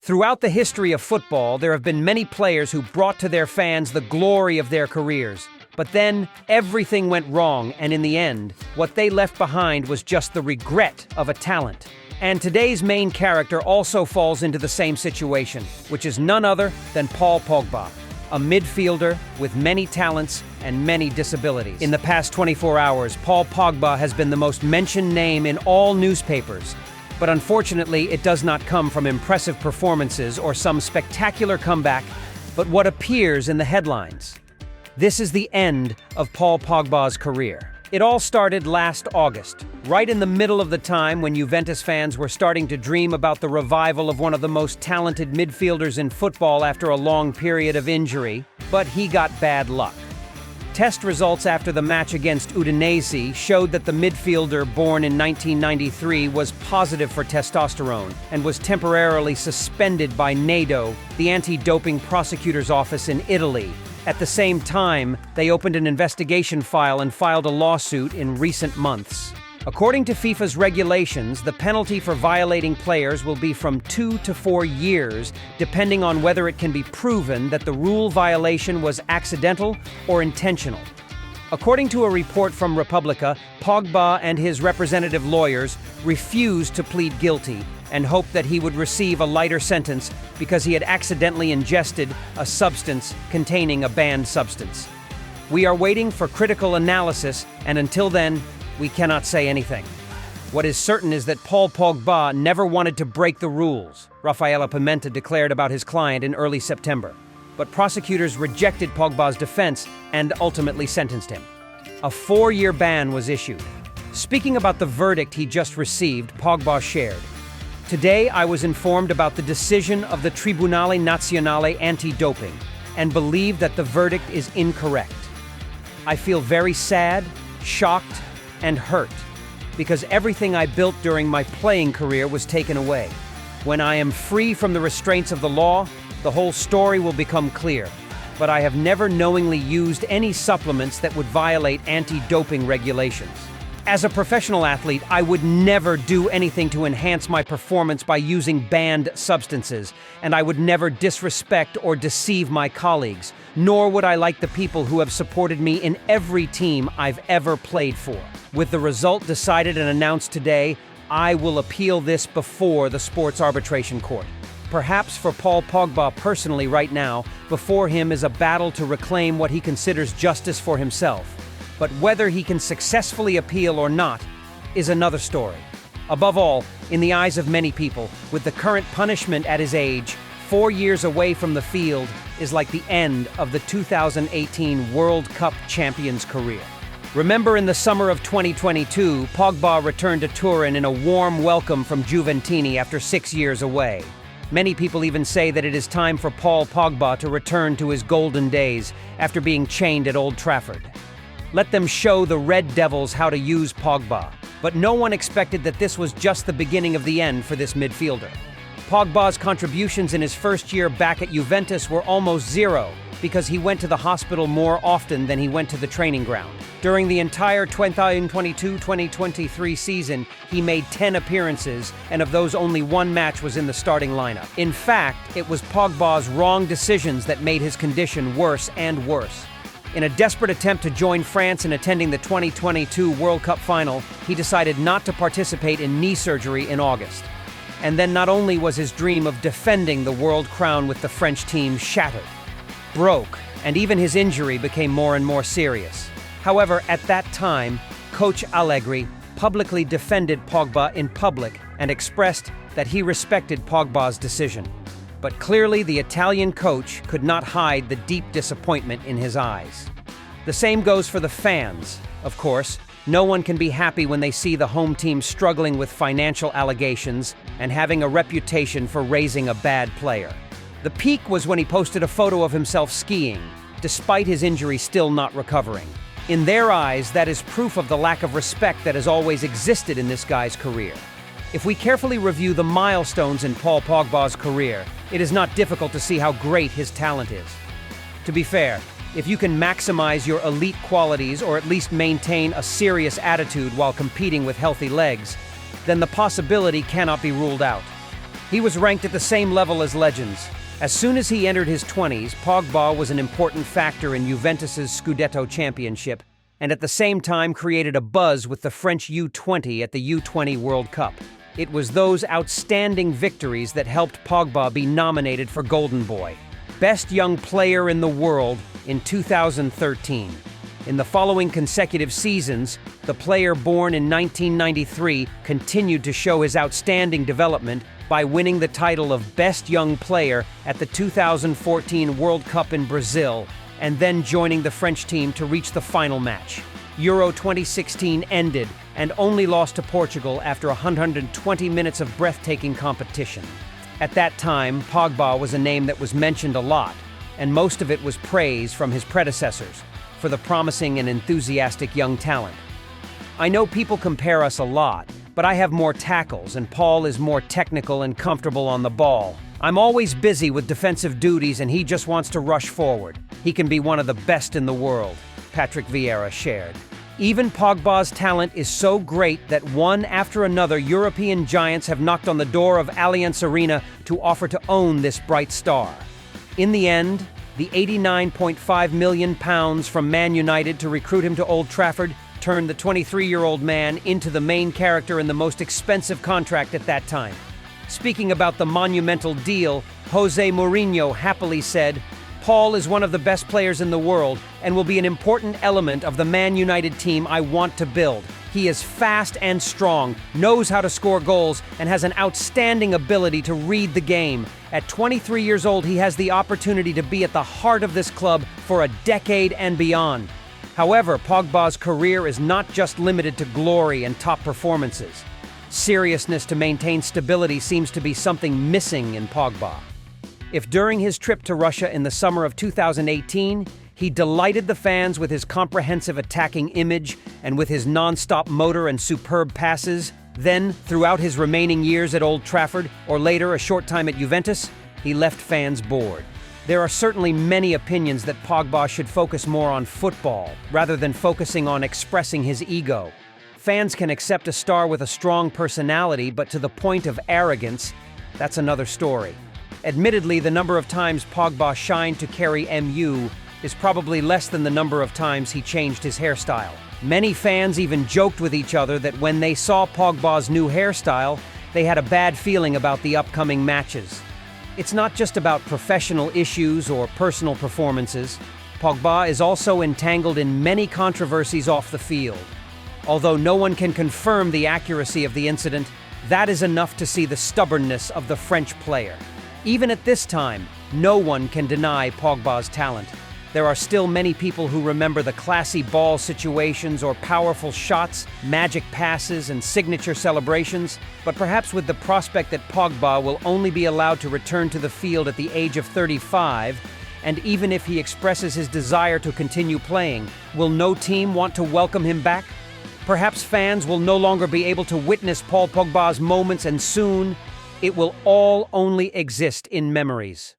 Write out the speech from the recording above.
Throughout the history of football, there have been many players who brought to their fans the glory of their careers. But then, everything went wrong, and in the end, what they left behind was just the regret of a talent. And today's main character also falls into the same situation, which is none other than Paul Pogba, a midfielder with many talents and many disabilities. In the past 24 hours, Paul Pogba has been the most mentioned name in all newspapers. But unfortunately, it does not come from impressive performances or some spectacular comeback, but what appears in the headlines. This is the end of Paul Pogba's career. It all started last August, right in the middle of the time when Juventus fans were starting to dream about the revival of one of the most talented midfielders in football after a long period of injury, but he got bad luck. Test results after the match against Udinese showed that the midfielder born in 1993 was positive for testosterone and was temporarily suspended by NATO, the anti-doping prosecutor's office in Italy. At the same time, they opened an investigation file and filed a lawsuit in recent months. According to FIFA's regulations, the penalty for violating players will be from 2 to 4 years, depending on whether it can be proven that the rule violation was accidental or intentional. According to a report from Repubblica, Pogba and his representative lawyers refused to plead guilty and hoped that he would receive a lighter sentence because he had accidentally ingested a substance containing a banned substance. We are waiting for critical analysis, and until then, we cannot say anything. What is certain is that Paul Pogba never wanted to break the rules, Rafaela Pimenta declared about his client in early September. But prosecutors rejected Pogba's defense and ultimately sentenced him. A 4-year ban was issued. Speaking about the verdict he just received, Pogba shared, "Today I was informed about the decision of the Tribunale Nazionale Anti-Doping and believe that the verdict is incorrect. I feel very sad, shocked, and hurt, because everything I built during my playing career was taken away. When I am free from the restraints of the law, the whole story will become clear. But I have never knowingly used any supplements that would violate anti-doping regulations. As a professional athlete, I would never do anything to enhance my performance by using banned substances, and I would never disrespect or deceive my colleagues, nor would I like the people who have supported me in every team I've ever played for. With the result decided and announced today, I will appeal this before the Sports Arbitration Court. Perhaps for Paul Pogba personally right now, before him is a battle to reclaim what he considers justice for himself. But whether he can successfully appeal or not is another story. Above all, in the eyes of many people, with the current punishment at his age, 4 years away from the field is like the end of the 2018 World Cup champion's career. Remember, in the summer of 2022, Pogba returned to Turin in a warm welcome from Juventini after 6 years away. Many people even say that it is time for Paul Pogba to return to his golden days after being chained at Old Trafford. Let them show the Red Devils how to use Pogba. But no one expected that this was just the beginning of the end for this midfielder. Pogba's contributions in his first year back at Juventus were almost zero because he went to the hospital more often than he went to the training ground. During the entire 2022-2023 season, he made 10 appearances, and of those only 1 match was in the starting lineup. In fact, it was Pogba's wrong decisions that made his condition worse and worse. In a desperate attempt to join France in attending the 2022 World Cup final, he decided not to participate in knee surgery in August. And then not only was his dream of defending the world crown with the French team shattered, broke, and even his injury became more and more serious. However, at that time, Coach Allegri publicly defended Pogba in public and expressed that he respected Pogba's decision. But clearly, the Italian coach could not hide the deep disappointment in his eyes. The same goes for the fans. Of course, no one can be happy when they see the home team struggling with financial allegations and having a reputation for raising a bad player. The peak was when he posted a photo of himself skiing, despite his injury still not recovering. In their eyes, that is proof of the lack of respect that has always existed in this guy's career. If we carefully review the milestones in Paul Pogba's career, it is not difficult to see how great his talent is. To be fair, if you can maximize your elite qualities or at least maintain a serious attitude while competing with healthy legs, then the possibility cannot be ruled out. He was ranked at the same level as legends. As soon as he entered his 20s, Pogba was an important factor in Juventus's Scudetto championship, and at the same time created a buzz with the French U20 at the U20 World Cup. It was those outstanding victories that helped Pogba be nominated for Golden Boy, Best Young Player in the World, in 2013. In the following consecutive seasons, the player born in 1993 continued to show his outstanding development by winning the title of Best Young Player at the 2014 World Cup in Brazil, and then joining the French team to reach the final match. Euro 2016 ended and only lost to Portugal after 120 minutes of breathtaking competition. At that time, Pogba was a name that was mentioned a lot, and most of it was praise from his predecessors for the promising and enthusiastic young talent. I know people compare us a lot, but I have more tackles and Paul is more technical and comfortable on the ball. I'm always busy with defensive duties and he just wants to rush forward. He can be one of the best in the world, Patrick Vieira shared. Even Pogba's talent is so great that one after another European giants have knocked on the door of Allianz Arena to offer to own this bright star. In the end, the £89.5 million from Man United to recruit him to Old Trafford turned the 23-year-old man into the main character in the most expensive contract at that time. Speaking about the monumental deal, Jose Mourinho happily said, "Paul is one of the best players in the world and will be an important element of the Man United team I want to build. He is fast and strong, knows how to score goals, and has an outstanding ability to read the game. At 23 years old, he has the opportunity to be at the heart of this club for a decade and beyond." However, Pogba's career is not just limited to glory and top performances. Seriousness to maintain stability seems to be something missing in Pogba. If during his trip to Russia in the summer of 2018, he delighted the fans with his comprehensive attacking image and with his non-stop motor and superb passes, then, throughout his remaining years at Old Trafford, or later a short time at Juventus, he left fans bored. There are certainly many opinions that Pogba should focus more on football, rather than focusing on expressing his ego. Fans can accept a star with a strong personality, but to the point of arrogance, that's another story. Admittedly, the number of times Pogba shined to carry MU is probably less than the number of times he changed his hairstyle. Many fans even joked with each other that when they saw Pogba's new hairstyle, they had a bad feeling about the upcoming matches. It's not just about professional issues or personal performances. Pogba is also entangled in many controversies off the field. Although no one can confirm the accuracy of the incident, that is enough to see the stubbornness of the French player. Even at this time, no one can deny Pogba's talent. There are still many people who remember the classy ball situations or powerful shots, magic passes, and signature celebrations, but perhaps with the prospect that Pogba will only be allowed to return to the field at the age of 35, and even if he expresses his desire to continue playing, will no team want to welcome him back? Perhaps fans will no longer be able to witness Paul Pogba's moments, and soon, it will all only exist in memories.